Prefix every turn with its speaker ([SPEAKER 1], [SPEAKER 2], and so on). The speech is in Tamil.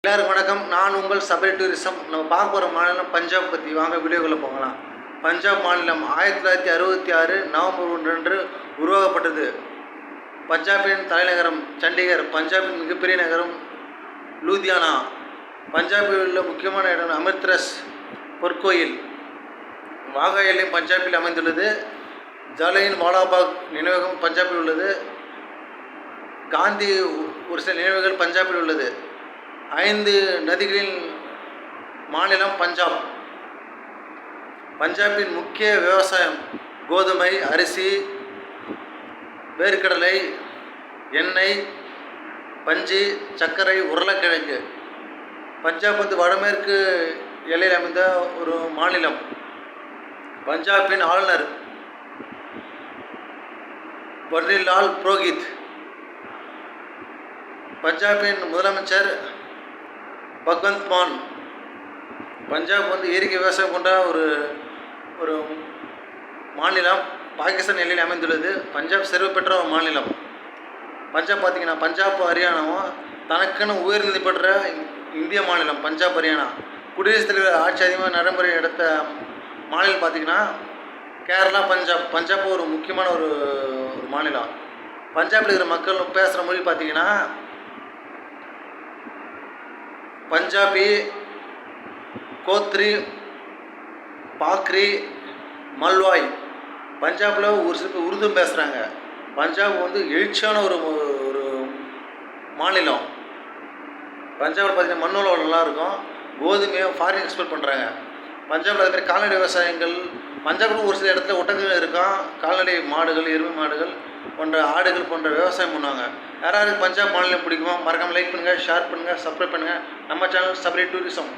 [SPEAKER 1] எல்லாருக்கும் வணக்கம். நான் உங்கள் சபரி டூரிசம். நம்ம பார்க்க போகிற மாநிலம் பஞ்சாப் பற்றி. வாங்க வீடியோக்குள்ளே போகலாம். பஞ்சாப் மாநிலம் 1966 நவம்பர் 1 உருவாக்கப்பட்டது. பஞ்சாபின் தலைநகரம் சண்டிகர். பஞ்சாபின் மிகப்பெரிய நகரம் லூதியானா. பஞ்சாபில் உள்ள முக்கியமான இடம் அமிர்தசரஸ் பொற்கோயில். வாகா எல்லை பஞ்சாபில் அமைந்துள்ளது. ஜாலியன் வாலாபாக் நினைவகம் பஞ்சாபில் உள்ளது. காந்தி ஒரு சில நினைவுகள் பஞ்சாபில் உள்ளது. 5 நதிகளின் மாநிலம் பஞ்சாப். பஞ்சாபின் முக்கிய விவசாயம் கோதுமை, அரிசி, வேர்க்கடலை, எண்ணெய், பஞ்சு, சர்க்கரை, உருளைக்கிழங்கு. பஞ்சாப் வடமேற்கு எல்லையில் அமைந்த ஒரு மாநிலம். பஞ்சாபின் ஆளுநர் பன்வாரிலால் புரோஹித். பஞ்சாபின் முதலமைச்சர் பகவந்த் மான். பஞ்சாப் இயற்கை விவசாயம் கொண்ட ஒரு மாநிலம். பாகிஸ்தான் எல்லையில் அமைந்துள்ளது. பஞ்சாப் செல்வ பெற்ற ஒரு மாநிலம். பஞ்சாப் பார்த்திங்கன்னா பஞ்சாப் ஹரியானாவும் தனக்குன்னு உயர்நிலை பெற்ற இந்திய மாநிலம் பஞ்சாப் ஹரியானா. குடியரசுத் தலைவர் ஆட்சி அதிகமாக நடைமுறை எடுத்த மாநிலம் பார்த்திங்கன்னா கேரளா, பஞ்சாப். பஞ்சாப் ஒரு முக்கியமான ஒரு மாநிலம். பஞ்சாபில் இருக்கிற மக்கள் பேசுகிற மொழி பார்த்திங்கன்னா பஞ்சாபி, கோத்ரி, பாக்ரி, மல்வாய். பஞ்சாபில் ஒரு சில பேர் உருது பேசுகிறாங்க. பஞ்சாப் எழுச்சியான ஒரு மாநிலம். பஞ்சாபில் பார்த்திங்கன்னா மண் வளம் நல்லாயிருக்கும். கோதுமையை ஃபாரின் எக்ஸ்போர்ட் பண்ணுறாங்க. பஞ்சாபில் அதே மாதிரி கால்நடை விவசாயங்கள். பஞ்சாபில் ஒரு சில இடத்துல ஒட்டகங்கள் இருக்கும். கால்நடை மாடுகள், எருமை மாடுகள் போன்ற ஆடுகள் போன்ற விவசாயம் பண்ணுவாங்க. யாராவது பஞ்சாப் மாநிலம் பிடிக்குமா? மறக்காமல் லைக் பண்ணுங்கள், ஷேர் பண்ணுங்கள், சப்ஸ்கிரைப் பண்ணுங்கள். நம்ம சேனல் சபரி டூரிசம்.